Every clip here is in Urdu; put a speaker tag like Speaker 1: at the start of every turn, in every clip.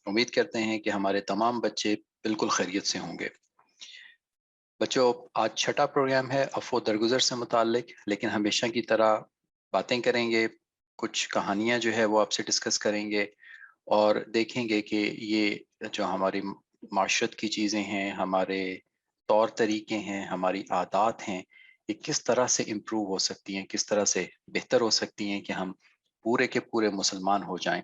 Speaker 1: امید کرتے ہیں کہ ہمارے تمام بچے بالکل خیریت سے ہوں گے۔ بچوں، آج چھٹا پروگرام ہے افو درگزر سے متعلق، لیکن ہمیشہ کی طرح باتیں کریں گے، کچھ کہانیاں جو ہے وہ آپ سے ڈسکس کریں گے اور دیکھیں گے کہ یہ جو ہماری معاشرت کی چیزیں ہیں، ہمارے طور طریقے ہیں، ہماری عادات ہیں، یہ کس طرح سے امپروو ہو سکتی ہیں، کس طرح سے بہتر ہو سکتی ہیں کہ ہم پورے کے پورے مسلمان ہو جائیں۔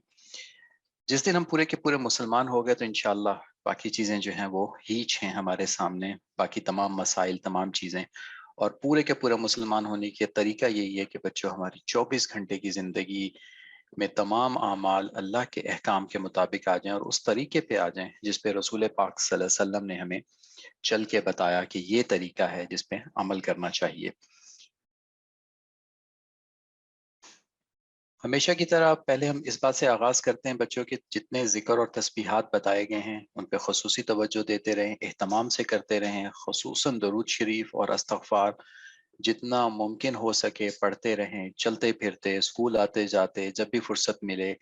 Speaker 1: جس دن ہم پورے کے پورے مسلمان ہو گئے تو انشاءاللہ باقی چیزیں جو ہیں وہ ہیچ ہیں ہمارے سامنے، باقی تمام مسائل، تمام چیزیں۔ اور پورے کے پورے مسلمان ہونے کے طریقہ یہی ہے کہ بچوں ہماری 24 گھنٹے کی زندگی میں تمام اعمال اللہ کے احکام کے مطابق آ جائیں اور اس طریقے پہ آ جائیں جس پہ رسول پاک صلی اللہ علیہ وسلم نے ہمیں چل کے بتایا کہ یہ طریقہ ہے جس پہ عمل کرنا چاہیے۔ ہمیشہ کی طرح پہلے ہم اس بات سے آغاز کرتے ہیں بچوں کے جتنے ذکر اور تسبیحات بتائے گئے ہیں ان پہ خصوصی توجہ دیتے رہیں، اہتمام سے کرتے رہیں، خصوصاً درود شریف اور استغفار جتنا ممکن ہو سکے پڑھتے رہیں، چلتے پھرتے، اسکول آتے جاتے، جب بھی فرصت ملے،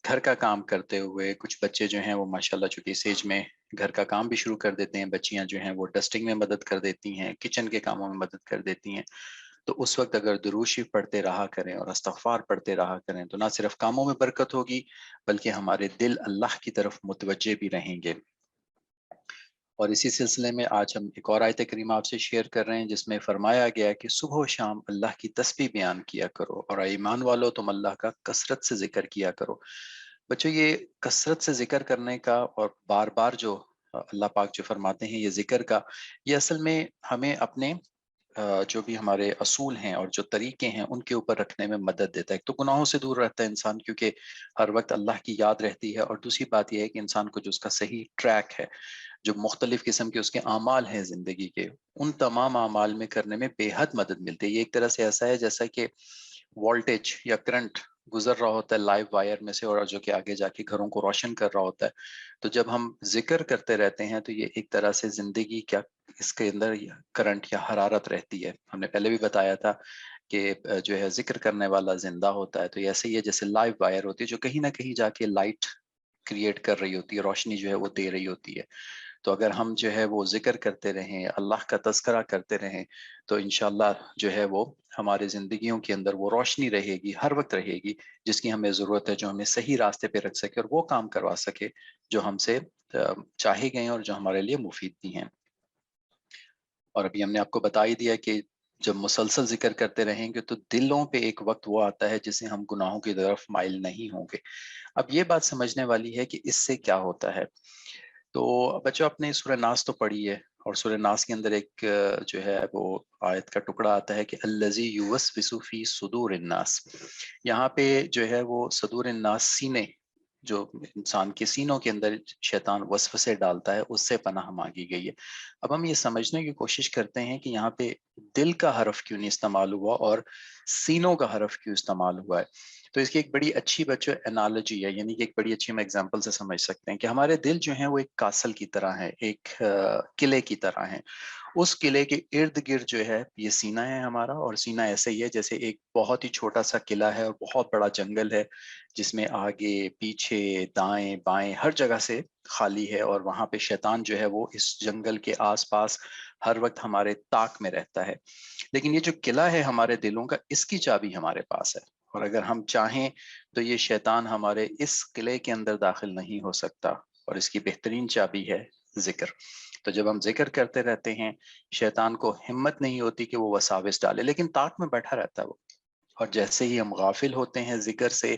Speaker 1: گھر کا کام کرتے ہوئے۔ کچھ بچے جو ہیں وہ ماشاءاللہ چونکہ اس ایج میں گھر کا کام بھی شروع کر دیتے ہیں، بچیاں جو ہیں وہ ڈسٹنگ میں مدد کر دیتی ہیں، کچن کے کاموں میں مدد کر دیتی ہیں، تو اس وقت اگر درود شریف پڑھتے رہا کریں اور استغفار پڑھتے رہا کریں تو نہ صرف کاموں میں برکت ہوگی بلکہ ہمارے دل اللہ کی طرف متوجہ بھی رہیں گے۔ اور اسی سلسلے میں آج ہم ایک اور آیت کریمہ آپ سے شیئر کر رہے ہیں جس میں فرمایا گیا ہے کہ صبح و شام اللہ کی تسبیح بیان کیا کرو اور اے ایمان والو تم اللہ کا کثرت سے ذکر کیا کرو۔ بچوں، یہ کثرت سے ذکر کرنے کا اور بار بار جو اللہ پاک جو فرماتے ہیں یہ ذکر کا، یہ اصل میں ہمیں اپنے جو بھی ہمارے اصول ہیں اور جو طریقے ہیں ان کے اوپر رکھنے میں مدد دیتا ہے۔ ایک تو گناہوں سے دور رہتا ہے انسان کیونکہ ہر وقت اللہ کی یاد رہتی ہے، اور دوسری بات یہ ہے کہ انسان کو جو اس کا صحیح ٹریک ہے، جو مختلف قسم کے اس کے اعمال ہیں زندگی کے، ان تمام اعمال میں کرنے میں بے حد مدد ملتی ہے۔ یہ ایک طرح سے ایسا ہے جیسا کہ وولٹیج یا کرنٹ گزر رہا ہوتا ہے لائیو وائر میں سے اور جو کہ آگے جا کے گھروں کو روشن کر رہا ہوتا ہے۔ تو جب ہم ذکر کرتے رہتے ہیں تو یہ ایک طرح سے زندگی کیا اس کے اندر کرنٹ یا حرارت رہتی ہے۔ ہم نے پہلے بھی بتایا تھا کہ جو ہے ذکر کرنے والا زندہ ہوتا ہے، تو ایسے ہی ہے جیسے لائیو وائر ہوتی ہے جو کہیں نہ کہیں جا کے لائٹ کریٹ کر رہی ہوتی ہے، روشنی جو ہے وہ دے رہی ہوتی ہے۔ تو اگر ہم جو ہے وہ ذکر کرتے رہیں، اللہ کا تذکرہ کرتے رہیں، تو انشاءاللہ جو ہے وہ ہمارے زندگیوں کے اندر وہ روشنی رہے گی، ہر وقت رہے گی جس کی ہمیں ضرورت ہے، جو ہمیں صحیح راستے پہ رکھ سکے اور وہ کام کروا سکے جو ہم سے چاہے گئے ہیں اور جو ہمارے لیے مفید بھی ہیں۔ اور ابھی ہم نے آپ کو بتا ہی دیا کہ جب مسلسل ذکر کرتے رہیں گے تو دلوں پہ ایک وقت وہ آتا ہے جسے ہم گناہوں کی طرف مائل نہیں ہوں گے۔ اب یہ بات سمجھنے والی ہے کہ اس سے کیا ہوتا ہے۔ تو بچوں، آپ نے سورہ ناس تو پڑھی ہے، اور سورہ ناس کے اندر ایک جو ہے وہ آیت کا ٹکڑا آتا ہے کہ الذی یوسوس فی صدور الناس۔ یہاں پہ جو ہے وہ صدور الناس سینے، جو انسان کے سینوں کے اندر شیطان وسوسے ڈالتا ہے، اس سے پناہ مانگی گئی ہے۔ اب ہم یہ سمجھنے کی کوشش کرتے ہیں کہ یہاں پہ دل کا حرف کیوں نہیں استعمال ہوا اور سینوں کا حرف کیوں استعمال ہوا ہے۔ تو اس کی ایک بڑی اچھی بچوں انالوجی ہے، یعنی کہ ایک بڑی اچھی ہم ایگزامپل سے سمجھ سکتے ہیں کہ ہمارے دل جو ہیں وہ ایک کاسل کی طرح ہے، ایک قلعے کی طرح ہیں۔ اس قلعے کے ارد گرد جو ہے یہ سینہ ہے ہمارا، اور سینہ ایسے ہی ہے جیسے ایک بہت ہی چھوٹا سا قلعہ ہے اور بہت بڑا جنگل ہے جس میں آگے پیچھے دائیں بائیں ہر جگہ سے خالی ہے، اور وہاں پہ شیطان جو ہے وہ اس جنگل کے آس پاس ہر وقت ہمارے طاق میں رہتا ہے۔ لیکن یہ جو قلعہ ہے ہمارے دلوں کا، اس کی چابی ہمارے پاس ہے، اور اگر ہم چاہیں تو یہ شیطان ہمارے اس قلعے کے اندر داخل نہیں ہو سکتا، اور اس کی بہترین چابی ہے ذکر۔ تو جب ہم ذکر کرتے رہتے ہیں، شیطان کو ہمت نہیں ہوتی کہ وہ وساوس ڈالے، لیکن طاق میں بیٹھا رہتا ہے وہ، اور جیسے ہی ہم غافل ہوتے ہیں ذکر سے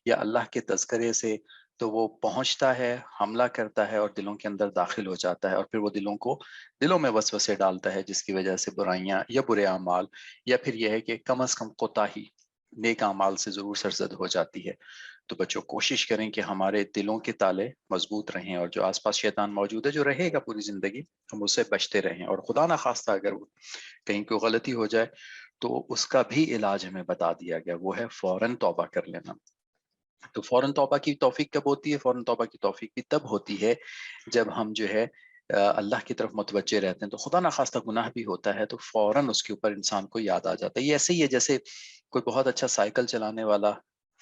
Speaker 1: یا اللہ کے تذکرے سے تو وہ پہنچتا ہے، حملہ کرتا ہے اور دلوں کے اندر داخل ہو جاتا ہے، اور پھر وہ دلوں میں وسوسے ڈالتا ہے جس کی وجہ سے برائیاں یا برے اعمال، یا پھر یہ ہے کہ کم از کم کوتاہی نیک اعمال سے ضرور سرزد ہو جاتی ہے۔ تو بچوں، کوشش کریں کہ ہمارے دلوں کے تالے مضبوط رہیں، اور جو آس پاس شیطان موجود ہے جو رہے گا پوری زندگی، ہم اس سے بچتے رہیں، اور خدا نہ خواستہ اگر کہیں کوئی غلطی ہو جائے تو اس کا بھی علاج ہمیں بتا دیا گیا، وہ ہے فوراً توبہ کر لینا۔ تو فوراً توبہ کی توفیق کب ہوتی ہے؟ فوراً توبہ کی توفیق بھی تب ہوتی ہے جب ہم جو ہے اللہ کی طرف متوجہ رہتے ہیں، تو خدا نخواستہ گناہ بھی ہوتا ہے تو فوراً اس کے اوپر انسان کو یاد آ جاتا ہے۔ یہ ایسے ہی ہے جیسے کوئی بہت اچھا سائیکل چلانے والا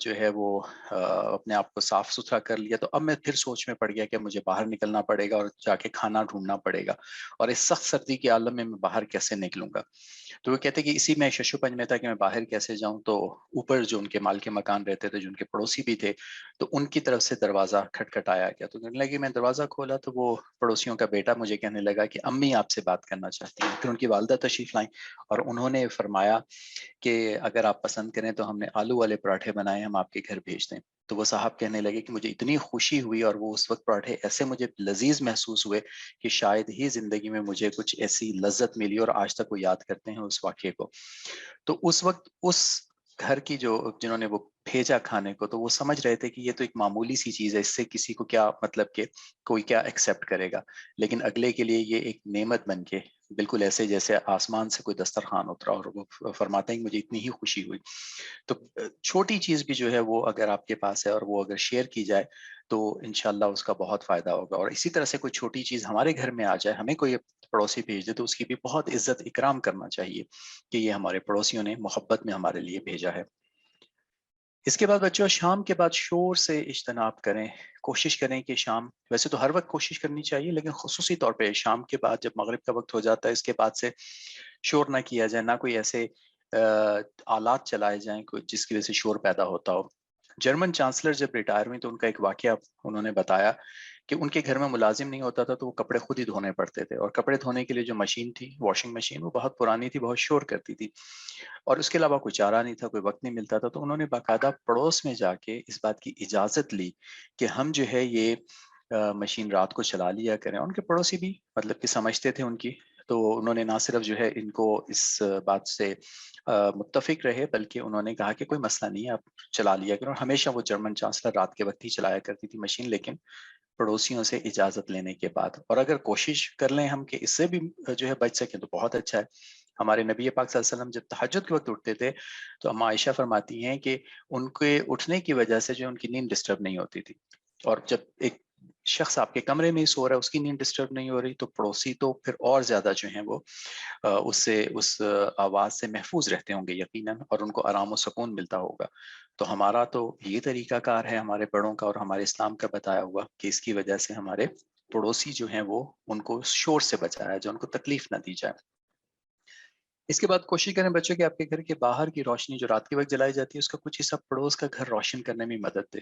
Speaker 1: جو ہے وہ اپنے آپ کو صاف ستھرا کر لیا، تو اب میں پھر سوچ میں پڑ گیا کہ مجھے باہر نکلنا پڑے گا اور جا کے کھانا ڈھونڈنا پڑے گا، اور اس سخت سردی کے عالم میں باہر کیسے نکلوں گا؟ تو وہ کہتے کہ اسی میں ششو پنج میں تھا کہ میں باہر کیسے جاؤں. تو اوپر جو ان کے مال کے مکان رہتے تھے، جو ان کے پڑوسی بھی تھے، تو ان کی طرف سے دروازہ کھٹکھٹایا گیا. تو کہنے لگی، میں دروازہ کھولا تو وہ پڑوسیوں کا بیٹا مجھے کہنے لگا کہ امی آپ سے بات کرنا چاہتی ہیں. پھر ان کی والدہ تشریف لائیں اور انہوں نے فرمایا کہ اگر آپ پسند کریں تو ہم نے آلو والے پراٹھے بنائے، ہم آپ کے گھر بھیج دیں. تو وہ صاحب کہنے لگے کہ مجھے اتنی خوشی ہوئی، اور وہ اس وقت پراٹھے ایسے مجھے لذیذ محسوس ہوئے کہ شاید ہی زندگی میں مجھے کچھ ایسی لذت ملی، اور آج تک وہ یاد کرتے ہیں اس واقعے کو. تو اس وقت اس گھر کی جنہوں نے وہ بھیجا کھانے کو، تو وہ سمجھ رہے تھے کہ یہ تو ایک معمولی سی چیز ہے، اس سے کسی کو کیا مطلب کہ کوئی کیا ایکسیپٹ کرے گا، لیکن اگلے کے لیے یہ ایک نعمت بن کے بالکل ایسے جیسے آسمان سے کوئی دسترخوان اترا. اور وہ فرماتے ہیں کہ مجھے اتنی ہی خوشی ہوئی. تو چھوٹی چیز بھی جو ہے وہ اگر آپ کے پاس ہے اور وہ اگر شیئر کی جائے تو انشاءاللہ اس کا بہت فائدہ ہوگا. اور اسی طرح سے کوئی چھوٹی چیز ہمارے گھر میں آ جائے، ہمیں کوئی پڑوسی بھیج دے، تو اس کی بھی بہت عزت اکرام کرنا چاہیے کہ یہ ہمارے پڑوسیوں نے محبت میں ہمارے لیے بھیجا ہے. اس کے بعد بچوں، شام کے بعد شور سے اجتناب کریں. کوشش کریں کہ شام، ویسے تو ہر وقت کوشش کرنی چاہیے، لیکن خصوصی طور پہ شام کے بعد جب مغرب کا وقت ہو جاتا ہے، اس کے بعد سے شور نہ کیا جائے، نہ کوئی ایسے آلات چلائے جائیں جس کی وجہ سے شور پیدا ہوتا ہو. جرمن چانسلر جب ریٹائر ہوئی تو ان کا ایک واقعہ انہوں نے بتایا کہ ان کے گھر میں ملازم نہیں ہوتا تھا، تو وہ کپڑے خود ہی دھونے پڑتے تھے، اور کپڑے دھونے کے لیے جو مشین تھی، واشنگ مشین، وہ بہت پرانی تھی، بہت شور کرتی تھی، اور اس کے علاوہ کوئی چارہ نہیں تھا، کوئی وقت نہیں ملتا تھا. تو انہوں نے باقاعدہ پڑوس میں جا کے اس بات کی اجازت لی کہ ہم جو ہے یہ مشین رات کو چلا لیا کریں. ان کے پڑوسی بھی مطلب کہ سمجھتے تھے ان کی، تو انہوں نے نہ صرف جو ہے ان کو اس بات سے متفق رہے، بلکہ انہوں نے کہا کہ کوئی مسئلہ نہیں ہے، آپ چلا لیا کریں. اور ہمیشہ وہ جرمن چانسلر رات کے وقت ہی چلایا کرتی تھی مشین، لیکن پڑوسیوں سے اجازت لینے کے بعد. اور اگر کوشش کر لیں ہم کہ اس سے بھی جو ہے بچ سکیں تو بہت اچھا ہے. ہمارے نبی پاک صلی اللہ علیہ وسلم جب تہجد کے وقت اٹھتے تھے تو اما عائشہ فرماتی ہیں کہ ان کے اٹھنے کی وجہ سے جو ان کی نیند ڈسٹرب نہیں ہوتی تھی. اور جب ایک شخص آپ کے کمرے میں ہی سو رہا ہے، اس کی نیند ڈسٹرب نہیں ہو رہی، تو پڑوسی تو پھر اور زیادہ جو ہیں وہ اس آواز سے محفوظ رہتے ہوں گے یقیناً، اور ان کو آرام و سکون ملتا ہوگا. تو ہمارا تو یہ طریقہ کار ہے ہمارے بڑوں کا اور ہمارے اسلام کا بتایا ہوا کہ اس کی وجہ سے ہمارے پڑوسی جو ہیں وہ ان کو شور سے بچایا جائے، ان کو تکلیف نہ دی جائے. اس کے بعد کوشش کریں بچوں کہ آپ کے گھر کے باہر کی روشنی جو رات کے وقت جلائی جاتی ہے، اس کا کچھ حصہ پڑوس کا گھر روشن کرنے میں مدد دے.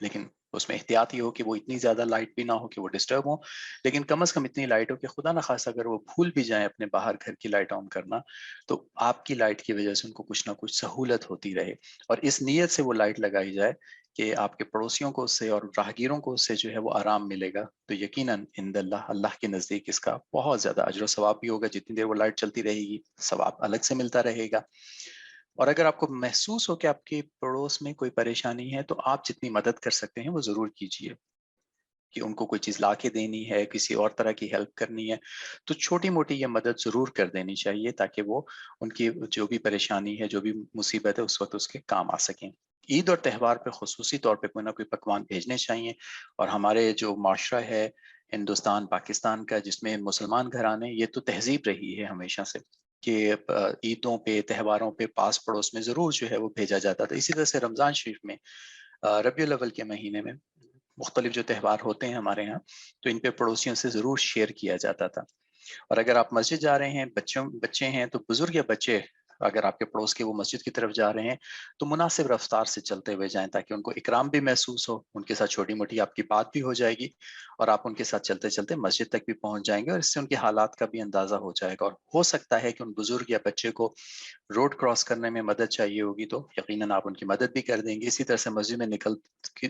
Speaker 1: لیکن اس میں احتیاط ہی ہو کہ وہ اتنی زیادہ لائٹ بھی نہ ہو کہ وہ ڈسٹرب ہو، لیکن کم از کم اتنی لائٹ ہو کہ خدا نہ خواستہ اگر وہ بھول بھی جائیں اپنے باہر گھر کی لائٹ آن کرنا، تو آپ کی لائٹ کی وجہ سے ان کو کچھ نہ کچھ سہولت ہوتی رہے. اور اس نیت سے وہ لائٹ لگائی جائے کہ آپ کے پڑوسیوں کو اس سے اور راہگیروں کو اس سے جو ہے وہ آرام ملے گا. تو یقیناً عند اللہ کے نزدیک اس کا بہت زیادہ اجر و ثواب بھی ہوگا. جتنی دیر وہ لائٹ چلتی رہے گی ثواب الگ سے ملتا رہے گا. اور اگر آپ کو محسوس ہو کہ آپ کے پڑوس میں کوئی پریشانی ہے تو آپ جتنی مدد کر سکتے ہیں وہ ضرور کیجیے. کہ ان کو کوئی چیز لا کے دینی ہے، کسی اور طرح کی ہیلپ کرنی ہے، تو چھوٹی موٹی یہ مدد ضرور کر دینی چاہیے تاکہ وہ ان کی جو بھی پریشانی ہے، جو بھی مصیبت ہے، اس وقت اس کے کام آ سکیں. عید اور تہوار پہ خصوصی طور پہ کوئی نہ کوئی پکوان بھیجنے چاہیے. اور ہمارے جو معاشرہ ہے ہندوستان پاکستان کا، جس میں مسلمان گھرانے، یہ تو تہذیب رہی ہے ہمیشہ سے کہ عیدوں پہ تہواروں پہ پاس پڑوس میں ضرور جو ہے وہ بھیجا جاتا تھا. اسی طرح سے رمضان شریف میں ربیع الاول کے مہینے میں مختلف جو تہوار ہوتے ہیں ہمارے ہاں، تو ان پہ پڑوسیوں سے ضرور شیئر کیا جاتا تھا. اور اگر آپ مسجد جا رہے ہیں، بچے ہیں، تو بزرگ یا بچے اگر آپ کے پڑوس کے وہ مسجد کی طرف جا رہے ہیں تو مناسب رفتار سے چلتے ہوئے جائیں تاکہ ان کو اکرام بھی محسوس ہو، ان کے ساتھ چھوٹی موٹی آپ کی بات بھی ہو جائے گی، اور آپ ان کے ساتھ چلتے چلتے مسجد تک بھی پہنچ جائیں گے، اور اس سے ان کے حالات کا بھی اندازہ ہو جائے گا. اور ہو سکتا ہے کہ ان بزرگ یا بچے کو روڈ کراس کرنے میں مدد چاہیے ہوگی تو یقیناً آپ ان کی مدد بھی کر دیں گے. اسی طرح سے مسجد میں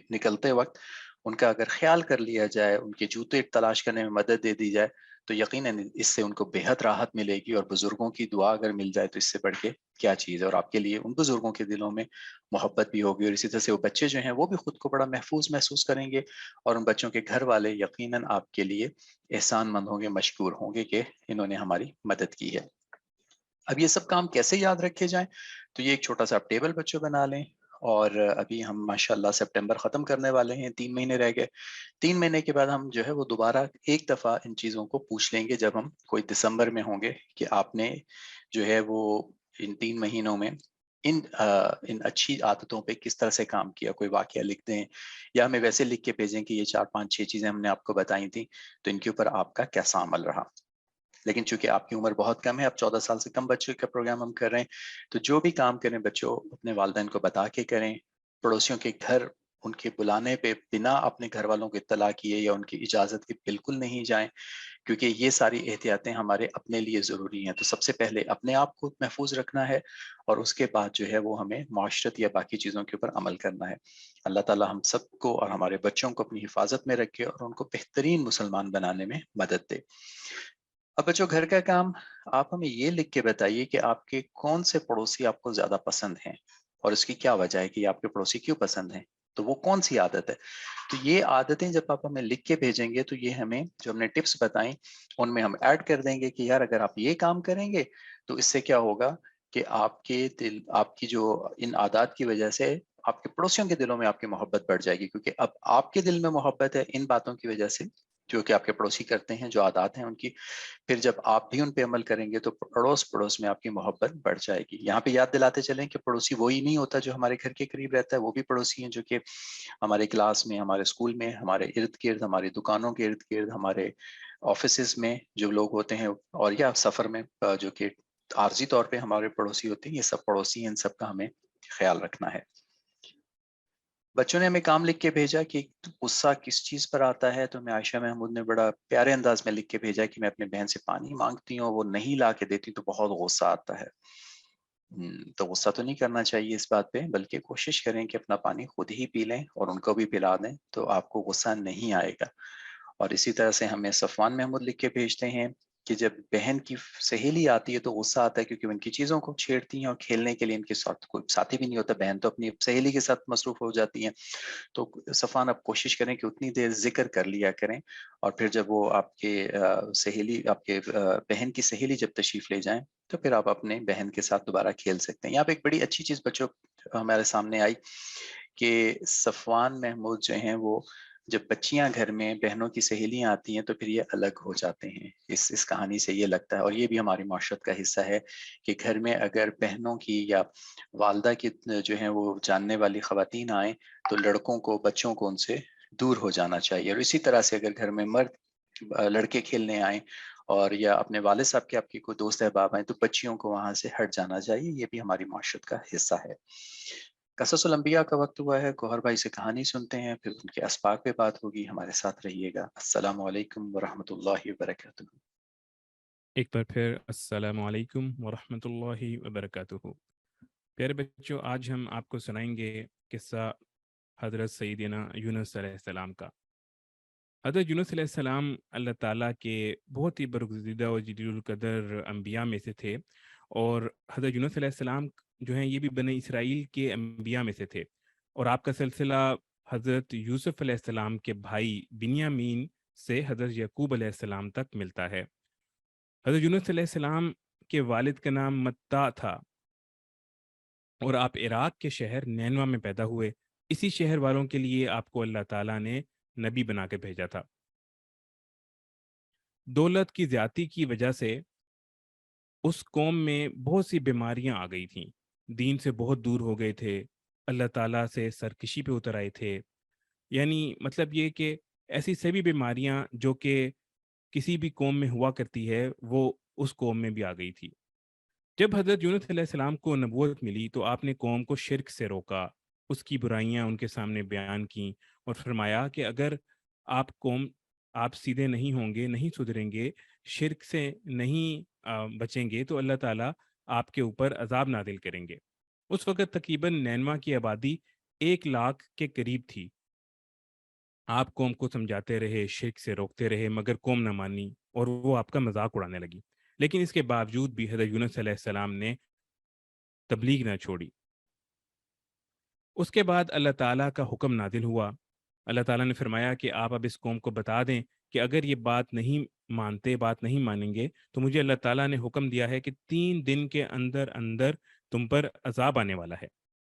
Speaker 1: نکلتے وقت ان کا اگر خیال کر لیا جائے، ان کے جوتے تلاش کرنے میں مدد دے دی جائے، تو یقیناً اس سے ان کو بے حد راحت ملے گی. اور بزرگوں کی دعا اگر مل جائے تو اس سے بڑھ کے کیا چیز ہے. اور آپ کے لیے ان بزرگوں کے دلوں میں محبت بھی ہوگی، اور اسی طرح سے وہ بچے جو ہیں وہ بھی خود کو بڑا محفوظ محسوس کریں گے، اور ان بچوں کے گھر والے یقیناً آپ کے لیے احسان مند ہوں گے، مشکور ہوں گے کہ انہوں نے ہماری مدد کی ہے. اب یہ سب کام کیسے یاد رکھے جائیں؟ تو یہ ایک چھوٹا سا ٹیبل بچوں بنا لیں. اور ابھی ہم ماشاءاللہ سپٹمبر ختم کرنے والے ہیں، 3 مہینے رہ گئے. 3 مہینے کے بعد ہم جو ہے وہ دوبارہ ایک دفعہ ان چیزوں کو پوچھ لیں گے جب ہم کوئی دسمبر میں ہوں گے کہ آپ نے جو ہے وہ ان 3 مہینوں میں ان اچھی عادتوں پہ کس طرح سے کام کیا، کوئی واقعہ لکھ دیں یا ہمیں ویسے لکھ کے بھیجیں کہ یہ 4 5 6 چیزیں ہم نے آپ کو بتائی تھیں، تو ان کے اوپر آپ کا کیسا عمل رہا۔ لیکن چونکہ آپ کی عمر بہت کم ہے، اب 14 سال سے کم بچوں کا پروگرام ہم کر رہے ہیں، تو جو بھی کام کریں بچوں اپنے والدین کو بتا کے کریں، پڑوسیوں کے گھر ان کے بلانے پہ بنا اپنے گھر والوں کو اطلاع کیے یا ان کی اجازت کے بالکل نہیں جائیں، کیونکہ یہ ساری احتیاطیں ہمارے اپنے لیے ضروری ہیں۔ تو سب سے پہلے اپنے آپ کو محفوظ رکھنا ہے، اور اس کے بعد جو ہے وہ ہمیں معاشرت یا باقی چیزوں کے اوپر عمل کرنا ہے۔ اللہ تعالی ہم سب کو اور ہمارے بچوں کو اپنی حفاظت میں رکھے اور ان کو بہترین مسلمان بنانے میں مدد دے۔ اب بچوں گھر کا کام، آپ ہمیں یہ لکھ کے بتائیے کہ آپ کے کون سے پڑوسی آپ کو زیادہ پسند ہیں، اور اس کی کیا وجہ ہے کہ یہ آپ کے پڑوسی کیوں پسند ہیں، تو وہ کون سی عادت ہے۔ تو یہ عادتیں جب آپ ہمیں لکھ کے بھیجیں گے تو یہ ہمیں جو ہم نے ٹپس بتائیں ان میں ہم ایڈ کر دیں گے کہ یار اگر آپ یہ کام کریں گے تو اس سے کیا ہوگا کہ آپ کے دل، آپ کی جو ان عادات کی وجہ سے آپ کے پڑوسیوں کے دلوں میں آپ کی محبت بڑھ جائے گی، کیونکہ اب آپ کے دل میں محبت ہے ان باتوں کی وجہ سے جو کہ آپ کے پڑوسی کرتے ہیں، جو عادات ہیں ان کی، پھر جب آپ بھی ان پہ عمل کریں گے تو پڑوس پڑوس میں آپ کی محبت بڑھ جائے گی۔ یہاں پہ یاد دلاتے چلیں کہ پڑوسی وہی نہیں ہوتا جو ہمارے گھر کے قریب رہتا ہے، وہ بھی پڑوسی ہیں جو کہ ہمارے کلاس میں، ہمارے اسکول میں، ہمارے ارد گرد، ہماری دکانوں کے ارد گرد، ہمارے آفیسز میں جو لوگ ہوتے ہیں، اور یا سفر میں جو کہ عارضی طور پہ ہمارے پڑوسی ہوتے ہیں، یہ سب پڑوسی ہیں، ان سب کا ہمیں خیال رکھنا ہے۔ بچوں نے ہمیں کام لکھ کے بھیجا کہ غصہ کس چیز پر آتا ہے، تو میں عائشہ محمود نے بڑا پیارے انداز میں لکھ کے بھیجا کہ میں اپنی بہن سے پانی مانگتی ہوں، وہ نہیں لا کے دیتی تو بہت غصہ آتا ہے۔ تو غصہ تو نہیں کرنا چاہیے اس بات پہ، بلکہ کوشش کریں کہ اپنا پانی خود ہی پی لیں اور ان کو بھی پلا دیں، تو آپ کو غصہ نہیں آئے گا۔ اور اسی طرح سے ہمیں صفوان محمود لکھ کے بھیجتے ہیں کہ جب بہن کی سہیلی آتی ہے تو غصہ آتا ہے، کیونکہ وہ ان کی چیزوں کو چھیڑتی ہیں اور کھیلنے کے لیے ان کے ساتھ کوئی ساتھی بھی نہیں ہوتا، بہن تو اپنی سہیلی کے ساتھ مصروف ہو جاتی ہیں۔ تو صفوان آپ کوشش کریں کہ اتنی دیر ذکر کر لیا کریں، اور پھر جب وہ آپ کے سہیلی، آپ کے بہن کی سہیلی جب تشریف لے جائیں تو پھر آپ اپنے بہن کے ساتھ دوبارہ کھیل سکتے ہیں۔ یہاں پہ ایک بڑی اچھی چیز بچوں ہمارے سامنے آئی کہ صفوان محمود جو ہیں وہ جب بچیاں گھر میں بہنوں کی سہیلیاں آتی ہیں تو پھر یہ الگ ہو جاتے ہیں۔ اس کہانی سے یہ لگتا ہے، اور یہ بھی ہماری معاشرت کا حصہ ہے کہ گھر میں اگر بہنوں کی یا والدہ کی جو ہیں وہ جاننے والی خواتین آئیں تو لڑکوں کو، بچوں کو ان سے دور ہو جانا چاہیے۔ اور اسی طرح سے اگر گھر میں مرد لڑکے کھیلنے آئیں اور یا اپنے والد صاحب کے آپ کی کوئی دوست احباب آئیں تو بچیوں کو وہاں سے ہٹ جانا چاہیے، یہ بھی ہماری معاشرت کا حصہ ہے۔ قصص الانبیاء کا وقت ہوا ہے، گوہر بھائی سے کہانی سنتے ہیں، پھر ان کے اسباق پہ بات ہوگی۔ ہمارے ساتھ رہیے گا۔ السلام علیکم ورحمۃ اللہ وبرکاتہ۔
Speaker 2: ایک بار پھر السلام علیکم ورحمۃ اللہ وبرکاتہ۔ پیارے بچوں، آج ہم آپ کو سنائیں گے قصہ حضرت سیدنا یونس علیہ السلام کا۔ حضرت یونس علیہ السلام اللہ تعالیٰ کے بہت ہی برگزیدہ اور جلیل القدر انبیاء میں سے تھے، اور حضرت یونس علیہ السلام جو ہیں یہ بھی بنی اسرائیل کے انبیاء میں سے تھے، اور آپ کا سلسلہ حضرت یوسف علیہ السلام کے بھائی بنیامین سے حضرت یعقوب علیہ السلام تک ملتا ہے۔ حضرت یونس علیہ السلام کے والد کا نام متا تھا، اور آپ عراق کے شہر نینوا میں پیدا ہوئے۔ اسی شہر والوں کے لیے آپ کو اللہ تعالیٰ نے نبی بنا کے بھیجا تھا۔ دولت کی زیادتی کی وجہ سے اس قوم میں بہت سی بیماریاں آ گئی تھیں، دین سے بہت دور ہو گئے تھے، اللہ تعالیٰ سے سرکشی پہ اتر آئے تھے۔ یعنی مطلب یہ کہ ایسی سبھی بیماریاں جو کہ کسی بھی قوم میں ہوا کرتی ہے وہ اس قوم میں بھی آ گئی تھی۔ جب حضرت یونس علیہ السلام کو نبوت ملی تو آپ نے قوم کو شرک سے روکا، اس کی برائیاں ان کے سامنے بیان کیں، اور فرمایا کہ اگر آپ سیدھے نہیں ہوں گے، نہیں سدھریں گے، شرک سے نہیں بچیں گے تو اللہ تعالیٰ آپ کے اوپر عذاب نازل کریں گے۔ اس وقت تقریباً نینوا کی آبادی 1 لاکھ کے قریب تھی۔ آپ قوم کو سمجھاتے رہے، شرک سے روکتے رہے، مگر قوم نہ مانی اور وہ آپ کا مذاق اڑانے لگی۔ لیکن اس کے باوجود بھی حضرت یونس علیہ السلام نے تبلیغ نہ چھوڑی۔ اس کے بعد اللہ تعالیٰ کا حکم نازل ہوا۔ اللہ تعالیٰ نے فرمایا کہ آپ اب اس قوم کو بتا دیں کہ اگر یہ بات نہیں مانیں گے تو مجھے اللہ تعالیٰ نے حکم دیا ہے کہ 3 دن کے اندر اندر تم پر عذاب آنے والا ہے۔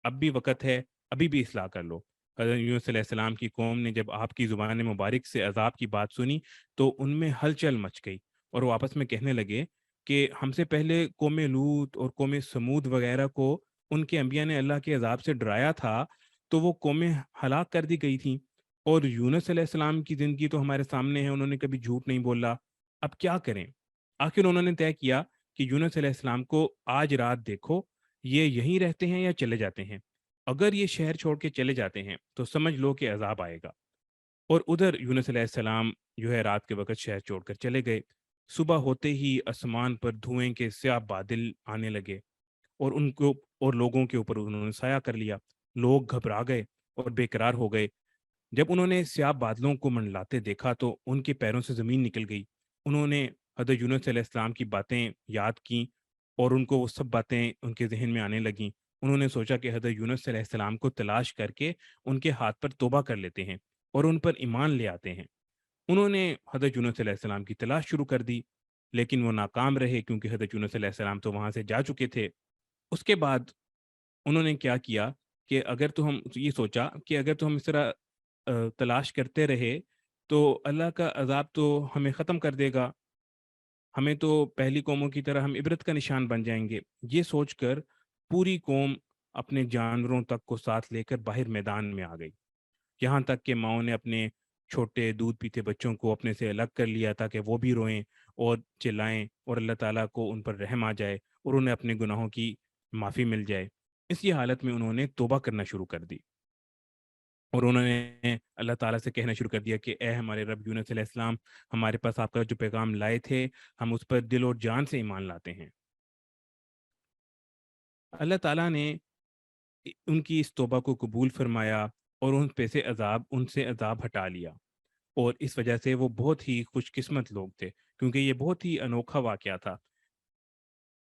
Speaker 2: اب بھی وقت ہے، ابھی بھی اصلاح کر لو۔ حضرت یونس علیہ السلام کی قوم نے جب آپ کی زبان مبارک سے عذاب کی بات سنی تو ان میں ہلچل مچ گئی، اور وہ آپس میں کہنے لگے کہ ہم سے پہلے قوم لوط اور قوم سمود وغیرہ کو ان کے انبیاء نے اللہ کے عذاب سے ڈرایا تھا تو وہ قومیں ہلاک کر دی گئی تھیں، اور یونس علیہ السلام کی زندگی تو ہمارے سامنے ہے، انہوں نے کبھی جھوٹ نہیں بولا۔ اب کیا کریں؟ آخر انہوں نے طے کیا کہ یونس علیہ السلام کو آج رات دیکھو، یہ یہیں رہتے ہیں یا چلے جاتے ہیں۔ اگر یہ شہر چھوڑ کے چلے جاتے ہیں تو سمجھ لو کہ عذاب آئے گا۔ اور ادھر یونس علیہ السلام جو ہے رات کے وقت شہر چھوڑ کر چلے گئے۔ صبح ہوتے ہی آسمان پر دھوئیں کے سیاہ بادل آنے لگے، اور ان کو اور لوگوں کے اوپر انہوں نے سایہ کر لیا۔ لوگ گھبرا گئے اور بے قرار ہو گئے۔ جب انہوں نے سیاہ بادلوں کو منڈلاتے دیکھا تو ان کے پیروں سے زمین نکل گئی۔ انہوں نے حضرت یونس علیہ السلام کی باتیں یاد کیں، اور ان کو وہ سب باتیں ان کے ذہن میں آنے لگیں۔ انہوں نے سوچا کہ حضرت یونس علیہ السلام کو تلاش کر کے ان کے ہاتھ پر توبہ کر لیتے ہیں اور ان پر ایمان لے آتے ہیں۔ انہوں نے حضرت یونس علیہ السلام کی تلاش شروع کر دی، لیکن وہ ناکام رہے کیونکہ حضرت یونس علیہ السلام تو وہاں سے جا چکے تھے۔ اس کے بعد انہوں نے کیا کیا کہ اگر تو ہم یہ سوچا کہ اگر تو ہم اس طرح تلاش کرتے رہے تو اللہ کا عذاب تو ہمیں ختم کر دے گا، ہمیں تو پہلی قوموں کی طرح ہم عبرت کا نشان بن جائیں گے۔ یہ سوچ کر پوری قوم اپنے جانوروں تک کو ساتھ لے کر باہر میدان میں آ گئی، یہاں تک کہ ماؤں نے اپنے چھوٹے دودھ پیتے بچوں کو اپنے سے الگ کر لیا تاکہ وہ بھی روئیں اور چلائیں، اور اللہ تعالیٰ کو ان پر رحم آ جائے اور انہیں اپنے گناہوں کی معافی مل جائے۔ اسی حالت میں انہوں نے توبہ کرنا شروع کر دی، اور انہوں نے اللہ تعالیٰ سے کہنا شروع کر دیا کہ اے ہمارے رب یونس علیہ السلام، ہمارے پاس آپ کا جو پیغام لائے تھے ہم اس پر دل اور جان سے ایمان لاتے ہیں۔ اللہ تعالیٰ نے ان کی اس توبہ کو قبول فرمایا اور ان سے عذاب ہٹا لیا، اور اس وجہ سے وہ بہت ہی خوش قسمت لوگ تھے، کیونکہ یہ بہت ہی انوکھا واقعہ تھا۔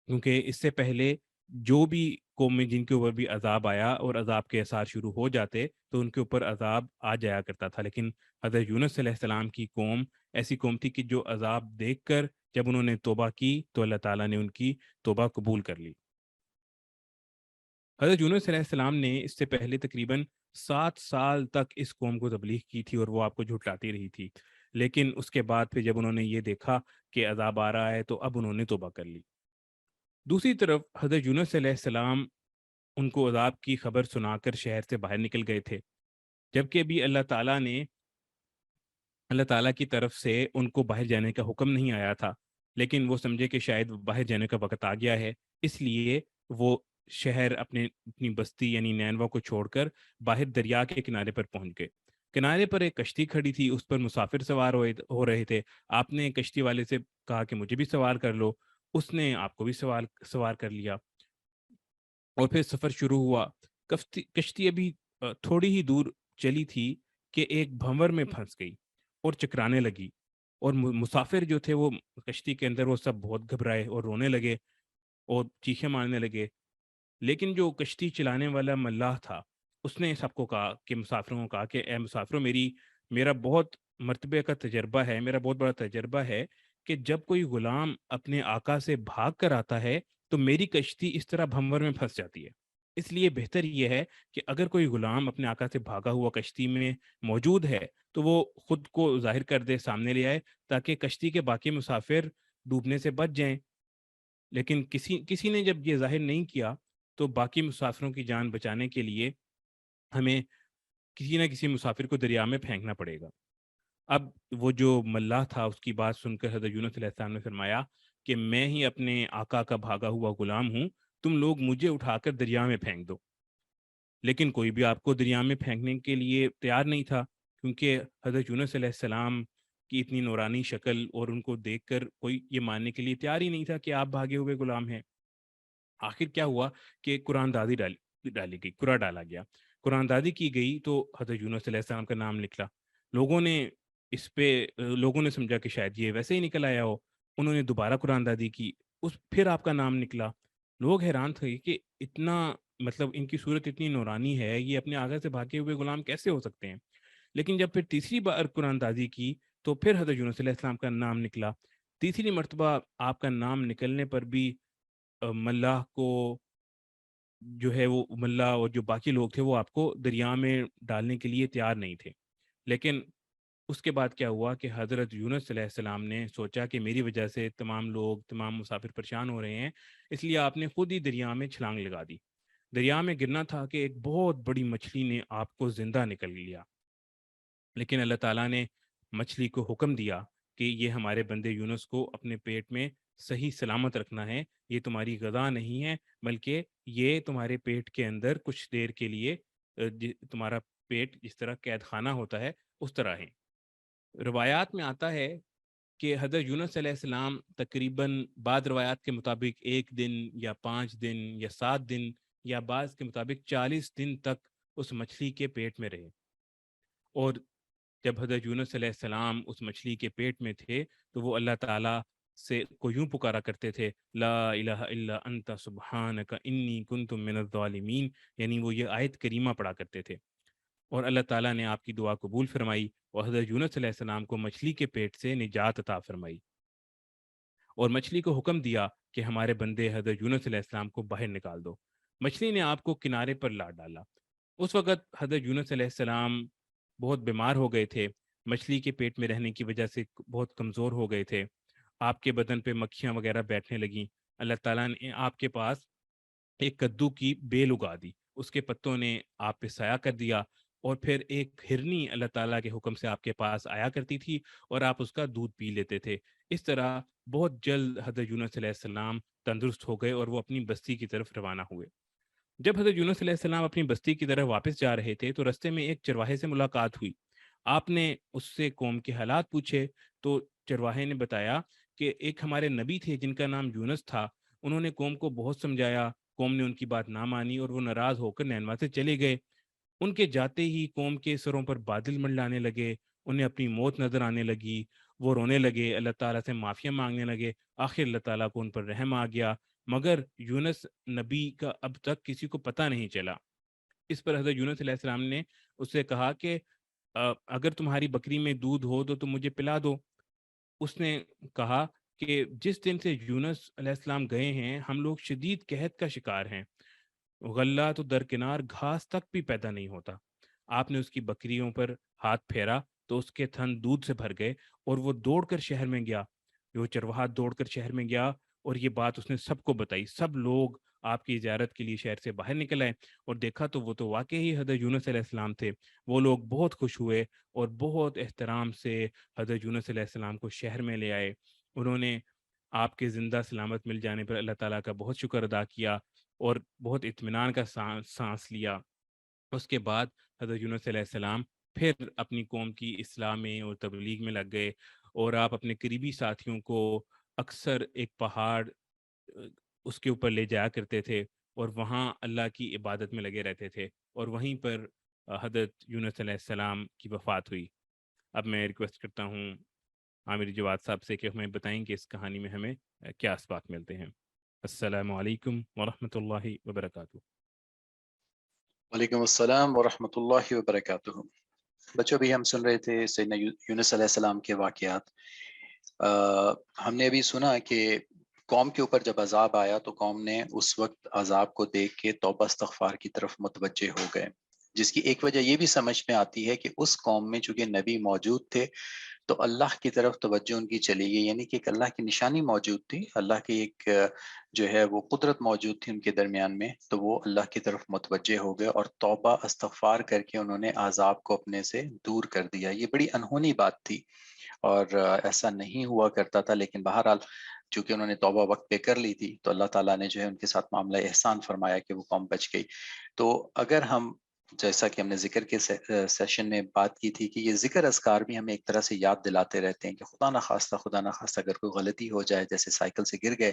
Speaker 2: کیونکہ اس سے پہلے جو بھی قومیں جن کے اوپر بھی عذاب آیا اور عذاب کے اثار شروع ہو جاتے تو ان کے اوپر عذاب آ جایا کرتا تھا، لیکن حضرت یونس علیہ السلام کی قوم ایسی قوم تھی کہ جو عذاب دیکھ کر جب انہوں نے توبہ کی تو اللہ تعالیٰ نے ان کی توبہ قبول کر لی۔ حضرت یونس علیہ السلام نے اس سے پہلے تقریباً 7 سال تک اس قوم کو تبلیغ کی تھی اور وہ آپ کو جھٹلاتی رہی تھی، لیکن اس کے بعد پھر جب انہوں نے یہ دیکھا کہ عذاب آ رہا ہے تو اب انہوں نے توبہ کر لی۔ دوسری طرف حضرت یونس علیہ السلام ان کو عذاب کی خبر سنا کر شہر سے باہر نکل گئے تھے، جبکہ بھی اللہ تعالیٰ کی طرف سے ان کو باہر جانے کا حکم نہیں آیا تھا، لیکن وہ سمجھے کہ شاید باہر جانے کا وقت آ گیا ہے، اس لیے وہ شہر اپنی بستی یعنی نینوا کو چھوڑ کر باہر دریا کے کنارے پر پہنچ گئے۔ کنارے پر ایک کشتی کھڑی تھی، اس پر مسافر سوار ہو رہے تھے۔ آپ نے کشتی والے سے کہا کہ مجھے بھی سوار کر لو، اس نے آپ کو بھی سوار کر لیا، اور پھر سفر شروع ہوا۔ کشتی ابھی تھوڑی ہی دور چلی تھی کہ ایک بھنور میں پھنس گئی اور چکرانے لگی، اور مسافر جو تھے وہ کشتی کے اندر وہ سب بہت گھبرائے اور رونے لگے اور چیخیں مارنے لگے۔ لیکن جو کشتی چلانے والا ملاح تھا اس نے سب کو کہا کہ مسافروں کو کہا کہ اے مسافروں، میرا بہت مرتبے کا تجربہ ہے، میرا بہت بڑا تجربہ ہے کہ جب کوئی غلام اپنے آقا سے بھاگ کر آتا ہے تو میری کشتی اس طرح بھنور میں پھنس جاتی ہے۔ اس لیے بہتر یہ ہے کہ اگر کوئی غلام اپنے آقا سے بھاگا ہوا کشتی میں موجود ہے تو وہ خود کو ظاہر کر دے، سامنے لے آئے، تاکہ کشتی کے باقی مسافر ڈوبنے سے بچ جائیں۔ لیکن کسی نے جب یہ ظاہر نہیں کیا تو باقی مسافروں کی جان بچانے کے لیے ہمیں کسی نہ کسی مسافر کو دریا میں پھینکنا پڑے گا۔ اب وہ جو ملاح تھا اس کی بات سن کر حضرت یونس علیہ السلام نے فرمایا کہ میں ہی اپنے آقا کا بھاگا ہوا غلام ہوں، تم لوگ مجھے اٹھا کر دریا میں پھینک دو۔ لیکن کوئی بھی آپ کو دریا میں پھینکنے کے لیے تیار نہیں تھا، کیونکہ حضرت یونس علیہ السلام کی اتنی نورانی شکل اور ان کو دیکھ کر کوئی یہ ماننے کے لیے تیار ہی نہیں تھا کہ آپ بھاگے ہوئے غلام ہیں۔ آخر کیا ہوا کہ ڈالی گئی، قرآن ڈالا گیا، قرآن دادی کی گئی تو حضرت یونس علیہ السلام کا نام نکلا۔ لوگوں نے لوگوں نے سمجھا کہ شاید یہ ویسے ہی نکل آیا ہو، انہوں نے دوبارہ قرآن دادی کی، پھر آپ کا نام نکلا۔ لوگ حیران تھے کہ اتنا مطلب ان کی صورت اتنی نورانی ہے، یہ اپنے آگے سے بھاگے ہوئے غلام کیسے ہو سکتے ہیں؟ لیکن جب پھر تیسری بار قرآن دادی کی تو پھر حضرت یونس علیہ السلام کا نام نکلا۔ تیسری مرتبہ آپ کا نام نکلنے پر بھی ملاح کو جو ہے وہ ملا اور جو باقی لوگ تھے وہ آپ کو دریا میں ڈالنے کے لیے تیار نہیں تھے۔ لیکن اس کے بعد کیا ہوا کہ حضرت یونس علیہ السلام نے سوچا کہ میری وجہ سے تمام مسافر پریشان ہو رہے ہیں، اس لیے آپ نے خود ہی دریا میں چھلانگ لگا دی۔ دریا میں گرنا تھا کہ ایک بہت بڑی مچھلی نے آپ کو زندہ نکل لیا، لیکن اللہ تعالیٰ نے مچھلی کو حکم دیا کہ یہ ہمارے بندے یونس کو اپنے پیٹ میں صحیح سلامت رکھنا ہے، یہ تمہاری غذا نہیں ہے، بلکہ یہ تمہارے پیٹ کے اندر کچھ دیر کے لیے تمہارا پیٹ جس طرح قید خانہ ہوتا ہے اس طرح ہے۔ روایات میں آتا ہے کہ حضرت یونس علیہ السلام تقریباً بعض روایات کے مطابق 1 دن یا 5 دن یا 7 دن یا بعض کے مطابق 40 دن تک اس مچھلی کے پیٹ میں رہے، اور جب حضرت یونس علیہ السلام اس مچھلی کے پیٹ میں تھے تو وہ اللہ تعالیٰ سے کو یوں پکارا کرتے تھے، لا الہ الا انت سبحانک انی کنت من الظالمین، یعنی وہ یہ آیت کریمہ پڑھا کرتے تھے، اور اللہ تعالیٰ نے آپ کی دعا قبول فرمائی اور حضرت یونس علیہ السلام کو مچھلی کے پیٹ سے نجات عطا فرمائی، اور مچھلی کو حکم دیا کہ ہمارے بندے حضرت یونس علیہ السلام کو باہر نکال دو۔ مچھلی نے آپ کو کنارے پر لا ڈالا۔ اس وقت حضرت یونس علیہ السلام بہت بیمار ہو گئے تھے، مچھلی کے پیٹ میں رہنے کی وجہ سے بہت کمزور ہو گئے تھے، آپ کے بدن پہ مکھیاں وغیرہ بیٹھنے لگیں۔ اللہ تعالیٰ نے آپ کے پاس ایک کدو کی بیل اگا دی، اس کے پتوں نے آپ پہ سایہ کر دیا، اور پھر ایک ہرنی اللہ تعالیٰ کے حکم سے آپ کے پاس آیا کرتی تھی اور آپ اس کا دودھ پی لیتے تھے۔ اس طرح بہت جلد حضرت یونس علیہ السلام تندرست ہو گئے اور وہ اپنی بستی کی طرف روانہ ہوئے۔ جب حضرت یونس علیہ السلام اپنی بستی کی طرف واپس جا رہے تھے تو رستے میں ایک چرواہے سے ملاقات ہوئی۔ آپ نے اس سے قوم کے حالات پوچھے تو چرواہے نے بتایا کہ ایک ہمارے نبی تھے جن کا نام یونس تھا، انہوں نے قوم کو بہت سمجھایا، قوم نے ان کی بات نہ مانی اور وہ ناراض ہو کر نینوا سے چلے گئے۔ ان کے جاتے ہی قوم کے سروں پر بادل منڈلانے لگے، انہیں اپنی موت نظر آنے لگی، وہ رونے لگے، اللہ تعالیٰ سے معافیاں مانگنے لگے۔ آخر اللہ تعالیٰ کو ان پر رحم آ گیا، مگر یونس نبی کا اب تک کسی کو پتہ نہیں چلا۔ اس پر حضرت یونس علیہ السلام نے اس سے کہا کہ اگر تمہاری بکری میں دودھ ہو تو تم مجھے پلا دو۔ اس نے کہا کہ جس دن سے یونس علیہ السلام گئے ہیں ہم لوگ شدید قحط کا شکار ہیں، غلہ تو درکنار گھاس تک بھی پیدا نہیں ہوتا۔ آپ نے اس کی بکریوں پر ہاتھ پھیرا تو اس کے تھن دودھ سے بھر گئے اور وہ دوڑ کر شہر میں گیا۔ وہ چرواہا دوڑ کر شہر میں گیا اور یہ بات اس نے سب کو بتائی۔ سب لوگ آپ کی زیارت کے لیے شہر سے باہر نکل آئے اور دیکھا تو وہ تو واقعی حضرت یونس علیہ السلام تھے۔ وہ لوگ بہت خوش ہوئے اور بہت احترام سے حضرت یونس علیہ السلام کو شہر میں لے آئے۔ انہوں نے آپ کے زندہ سلامت مل جانے پر اللہ تعالیٰ کا بہت شکر ادا کیا اور بہت اطمینان کا سانس لیا۔ اس کے بعد حضرت یونس علیہ السلام پھر اپنی قوم کی اصلاح میں اور تبلیغ میں لگ گئے، اور آپ اپنے قریبی ساتھیوں کو اکثر ایک پہاڑ اس کے اوپر لے جایا کرتے تھے اور وہاں اللہ کی عبادت میں لگے رہتے تھے، اور وہیں پر حضرت یونس علیہ السلام کی وفات ہوئی۔ اب میں ریکویسٹ کرتا ہوں عامر جواد صاحب سے کہ ہمیں بتائیں کہ اس کہانی میں ہمیں کیا اسباق ملتے ہیں۔ السلام علیکم ورحمۃ اللہ وبرکاتہ۔
Speaker 1: وعلیکم السلام ورحمۃ اللہ وبرکاتہ۔ بچوں بھی ہم سن رہے تھے سیدنا یونس علیہ السلام کے واقعات۔ ہم نے ابھی سنا کہ قوم کے اوپر جب عذاب آیا تو قوم نے اس وقت عذاب کو دیکھ کے توبہ استغفار کی طرف متوجہ ہو گئے، جس کی ایک وجہ یہ بھی سمجھ میں آتی ہے کہ اس قوم میں چونکہ نبی موجود تھے تو اللہ کی طرف توجہ ان کی چلی گئی، یعنی کہ ایک اللہ کی نشانی موجود تھی، اللہ کی ایک جو ہے وہ قدرت موجود تھی ان کے درمیان میں، تو وہ اللہ کی طرف متوجہ ہو گئے اور توبہ استغفار کر کے انہوں نے عذاب کو اپنے سے دور کر دیا۔ یہ بڑی انہونی بات تھی اور ایسا نہیں ہوا کرتا تھا، لیکن بہرحال چونکہ انہوں نے توبہ وقت پہ کر لی تھی تو اللہ تعالیٰ نے جو ہے ان کے ساتھ معاملہ احسان فرمایا کہ وہ قوم بچ گئی۔ تو اگر ہم جیسا کہ ہم نے ذکر کے سیشن میں بات کی تھی کہ یہ ذکر اذکار بھی ہمیں ایک طرح سے یاد دلاتے رہتے ہیں کہ خدا نہ خواستہ اگر کوئی غلطی ہو جائے، جیسے سائیکل سے گر گئے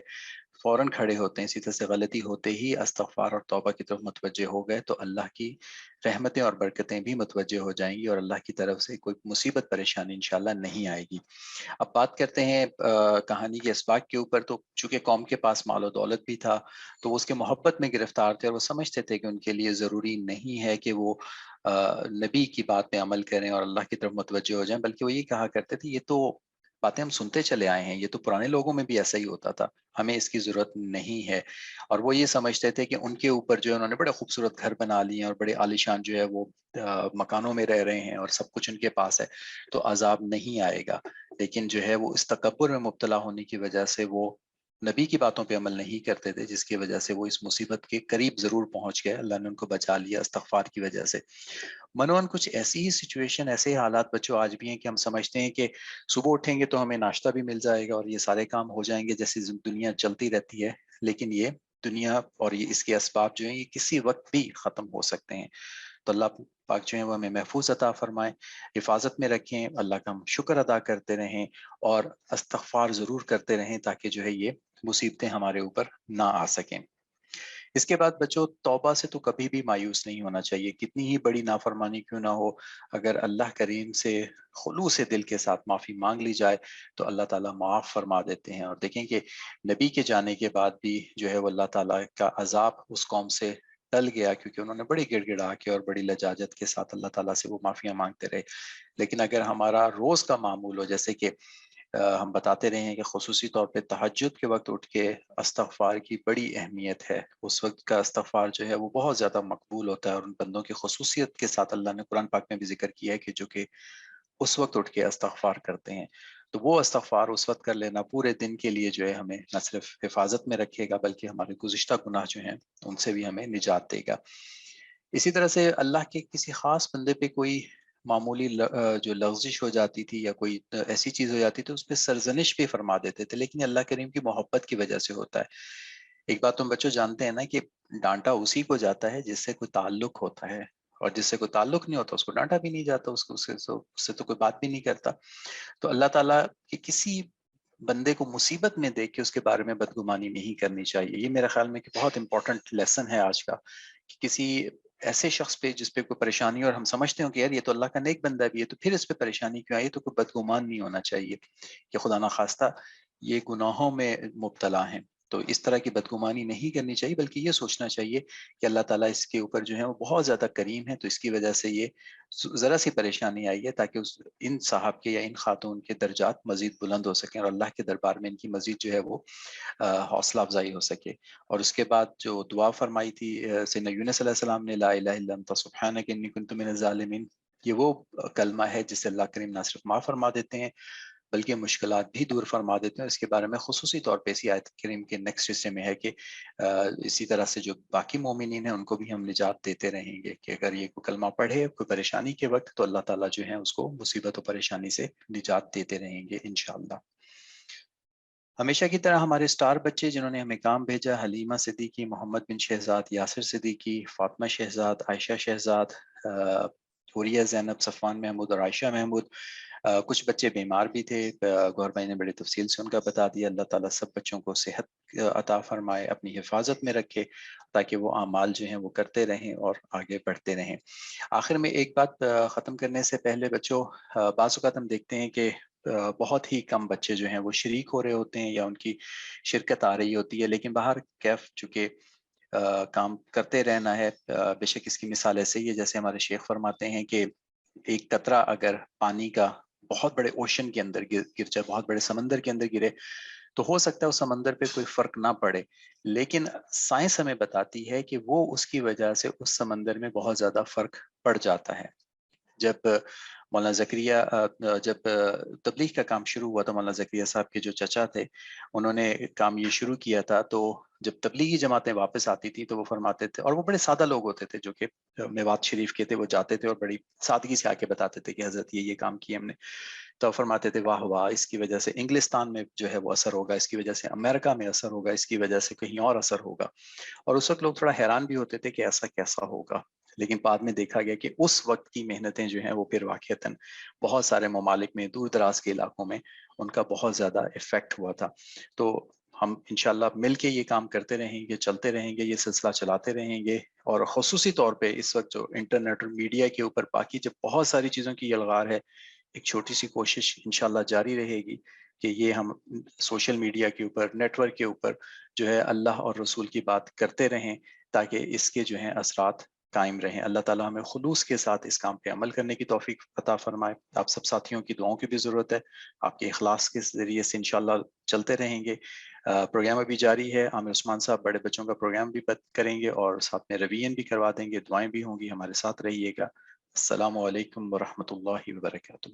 Speaker 1: فوراً کھڑے ہوتے ہیں، اسی طرح سے غلطی ہوتے ہی استغفار اور توبہ کی طرف متوجہ ہو گئے تو اللہ کی رحمتیں اور برکتیں بھی متوجہ ہو جائیں گی اور اللہ کی طرف سے کوئی مصیبت پریشانی انشاءاللہ نہیں آئے گی۔ اب بات کرتے ہیں کہانی کے اسباق کے اوپر، تو چونکہ قوم کے پاس مال و دولت بھی تھا تو وہ اس کے محبت میں گرفتار تھے اور وہ سمجھتے تھے کہ ان کے لیے ضروری نہیں ہے کہ وہ نبی کی بات پہ عمل کریں اور اللہ کی طرف متوجہ ہو جائیں، بلکہ وہ یہ کہا کرتے تھے یہ تو باتیں ہم سنتے چلے آئے ہیں، یہ تو پرانے لوگوں میں بھی ایسا ہی ہوتا تھا، ہمیں اس کی ضرورت نہیں ہے۔ اور وہ یہ سمجھتے تھے کہ ان کے اوپر جو ہے انہوں نے بڑے خوبصورت گھر بنا لیے ہیں اور بڑے عالیشان جو ہے وہ مکانوں میں رہ رہے ہیں اور سب کچھ ان کے پاس ہے تو عذاب نہیں آئے گا، لیکن جو ہے وہ اس تکبر میں مبتلا ہونے کی وجہ سے وہ نبی کی باتوں پہ عمل نہیں کرتے تھے، جس کی وجہ سے وہ اس مصیبت کے قریب ضرور پہنچ گئے، اللہ نے ان کو بچا لیا استغفار کی وجہ سے۔ منون کچھ ایسی ہی سچویشن، ایسے حالات بچوں آج بھی ہیں کہ ہم سمجھتے ہیں کہ صبح اٹھیں گے تو ہمیں ناشتہ بھی مل جائے گا اور یہ سارے کام ہو جائیں گے، جیسے دنیا چلتی رہتی ہے، لیکن یہ دنیا اور یہ اس کے اسباب جو ہیں یہ کسی وقت بھی ختم ہو سکتے ہیں۔ تو اللہ پاک جو ہے وہ ہمیں محفوظ عطا فرمائے، حفاظت میں رکھیں، اللہ کا ہم شکر ادا کرتے رہیں اور استغفار ضرور کرتے رہیں تاکہ جو ہے یہ مصیبتیں ہمارے اوپر نہ آ سکیں۔ اس کے بعد بچوں، توبہ سے تو کبھی بھی مایوس نہیں ہونا چاہیے، کتنی ہی بڑی نافرمانی کیوں نہ ہو، اگر اللہ کریم سے خلوص دل کے ساتھ معافی مانگ لی جائے تو اللہ تعالیٰ معاف فرما دیتے ہیں۔ اور دیکھیں کہ نبی کے جانے کے بعد بھی جو ہے وہ اللہ تعالیٰ کا عذاب اس قوم سے ٹل گیا، کیونکہ انہوں نے بڑی گڑ گڑا کے اور بڑی لجاجت کے ساتھ اللہ تعالیٰ سے وہ معافیاں مانگتے رہے۔ لیکن اگر ہمارا روز کا معمول ہو، جیسے کہ ہم بتاتے رہے ہیں کہ خصوصی طور پہ تہجد کے وقت اٹھ کے استغفار کی بڑی اہمیت ہے، اس وقت کا استغفار جو ہے وہ بہت زیادہ مقبول ہوتا ہے، اور ان بندوں کی خصوصیت کے ساتھ اللہ نے قرآن پاک میں بھی ذکر کیا ہے کہ جو کہ اس وقت اٹھ کے استغفار کرتے ہیں، تو وہ استغفار اس وقت کر لینا پورے دن کے لیے جو ہے ہمیں نہ صرف حفاظت میں رکھے گا بلکہ ہمارے گزشتہ گناہ جو ہیں ان سے بھی ہمیں نجات دے گا۔ اسی طرح سے اللہ کے کسی خاص بندے پہ کوئی معمولی جو لغزش ہو جاتی تھی یا کوئی ایسی چیز ہو جاتی تھی، اس پہ سرزنش بھی فرما دیتے تھے، لیکن یہ اللہ کریم کی محبت کی وجہ سے ہوتا ہے۔ ایک بات تم بچوں جانتے ہیں نا کہ ڈانٹا اسی کو جاتا ہے جس سے کوئی تعلق ہوتا ہے، اور جس سے کوئی تعلق نہیں ہوتا اس کو ڈانٹا بھی نہیں جاتا، اس سے تو کوئی بات بھی نہیں کرتا۔ تو اللہ تعالیٰ کے کسی بندے کو مصیبت میں دیکھ کے اس کے بارے میں بدگمانی نہیں کرنی چاہیے۔ یہ میرے خیال میں کہ بہت امپورٹنٹ لیسن ہے آج کا، کہ کسی ایسے شخص پہ جس پہ کوئی پریشانی اور ہم سمجھتے ہوں کہ یار یہ تو اللہ کا نیک بندہ بھی ہے تو پھر اس پہ پریشانی کیوں آئی، تو کوئی بدگمان نہیں ہونا چاہیے کہ خدا نخواستہ یہ گناہوں میں مبتلا ہیں، تو اس طرح کی بدگمانی نہیں کرنی چاہیے، بلکہ یہ سوچنا چاہیے کہ اللہ تعالیٰ اس کے اوپر جو ہے وہ بہت زیادہ کریم ہے، تو اس کی وجہ سے یہ ذرا سی پریشانی آئی ہے تاکہ ان صاحب کے یا ان خاتون کے درجات مزید بلند ہو سکیں اور اللہ کے دربار میں ان کی مزید جو ہے وہ حوصلہ افزائی ہو سکے۔ اور اس کے بعد جو دعا فرمائی تھی سیدنا یونس علیہ السلام نے، لا الہ الا انت سبحانک انی کنت من الظالمین، یہ وہ کلمہ ہے جس سے اللہ کریم نہ صرف معاف فرما دیتے ہیں بلکہ مشکلات بھی دور فرما دیتے ہیں۔ اس کے بارے میں خصوصی طور پہ اسی آیت کریم کے نیکسٹ حصے میں ہے کہ اسی طرح سے جو باقی مومنین ہیں ان کو بھی ہم نجات دیتے رہیں گے، کہ اگر یہ کوئی کلمہ پڑھے کوئی پریشانی کے وقت تو اللہ تعالیٰ جو ہے اس کو مصیبت و پریشانی سے نجات دیتے رہیں گے انشاءاللہ۔ ہمیشہ کی طرح ہمارے سٹار بچے جنہوں نے ہمیں کام بھیجا، حلیمہ صدیقی، محمد بن شہزاد، یاسر صدیقی، فاطمہ شہزاد، عائشہ شہزاد، حوریہ زینب، صفوان محمود اور عائشہ محمود۔ کچھ بچے بیمار بھی تھے، گور بھائی نے بڑی تفصیل سے ان کا بتا دیا۔ اللہ تعالیٰ سب بچوں کو صحت عطا فرمائے، اپنی حفاظت میں رکھے تاکہ وہ اعمال جو ہیں وہ کرتے رہیں اور آگے بڑھتے رہیں۔ آخر میں ایک بات ختم کرنے سے پہلے بچوں، بعض اوقات ہم دیکھتے ہیں کہ بہت ہی کم بچے جو ہیں وہ شریک ہو رہے ہوتے ہیں یا ان کی شرکت آ رہی ہوتی ہے، لیکن باہر کیف چونکہ کام کرتے رہنا ہے، بے شک اس کی مثال ایسے ہی ہے جیسے ہمارے شیخ فرماتے ہیں کہ ایک قطرہ اگر پانی کا بہت بڑے اوشن کے اندر گر جائے، بہت بڑے سمندر کے اندر گرے، تو ہو سکتا ہے اس سمندر پہ کوئی فرق نہ پڑے، لیکن سائنس ہمیں بتاتی ہے کہ وہ اس کی وجہ سے اس سمندر میں بہت زیادہ فرق پڑ جاتا ہے۔ جب مولانا زکریا جب تبلیغ کا کام شروع ہوا تھا، مولانا زکریا صاحب کے جو چچا تھے انہوں نے کام یہ شروع کیا تھا، تو جب تبلیغی جماعتیں واپس آتی تھی تو وہ فرماتے تھے، اور وہ بڑے سادہ لوگ ہوتے تھے جو کہ میوات شریف کے تھے، وہ جاتے تھے اور بڑی سادگی سے آ کے بتاتے تھے کہ حضرت یہ کام کیے ہم نے، تو فرماتے تھے واہ واہ، اس کی وجہ سے انگلستان میں جو ہے وہ اثر ہوگا، اس کی وجہ سے امریکہ میں اثر ہوگا، اس کی وجہ سے کہیں اور اثر ہوگا۔ اور اس وقت لوگ تھوڑا حیران بھی ہوتے تھے کہ ایسا کیسا ہوگا، لیکن بعد میں دیکھا گیا کہ اس وقت کی محنتیں جو ہیں وہ پھر واقعتاً بہت سارے ممالک میں، دور دراز کے علاقوں میں ان کا بہت زیادہ افیکٹ ہوا تھا۔ تو ہم انشاءاللہ مل کے یہ کام کرتے رہیں گے، چلتے رہیں گے، یہ سلسلہ چلاتے رہیں گے، اور خصوصی طور پہ اس وقت جو انٹرنیٹ اور میڈیا کے اوپر باقی جب بہت ساری چیزوں کی یلغار ہے، ایک چھوٹی سی کوشش انشاءاللہ جاری رہے گی کہ یہ ہم سوشل میڈیا کے اوپر، نیٹ ورک کے اوپر جو ہے اللہ اور رسول کی بات کرتے رہیں تاکہ اس کے جو ہیں اثرات قائم رہیں۔ اللہ تعالیٰ ہمیں خلوص کے ساتھ اس کام پہ عمل کرنے کی توفیق عطا فرمائے۔ آپ سب ساتھیوں کی دعاؤں کی بھی ضرورت ہے، آپ کے اخلاص کے ذریعے سے انشاءاللہ چلتے رہیں گے۔ پروگرام ابھی جاری ہے، عامر عثمان صاحب بڑے بچوں کا پروگرام بھی کریں گے اور ساتھ میں روین بھی کروا دیں گے، دعائیں بھی ہوں گی، ہمارے ساتھ رہیے گا۔ السلام علیکم ورحمۃ اللہ وبرکاتہ۔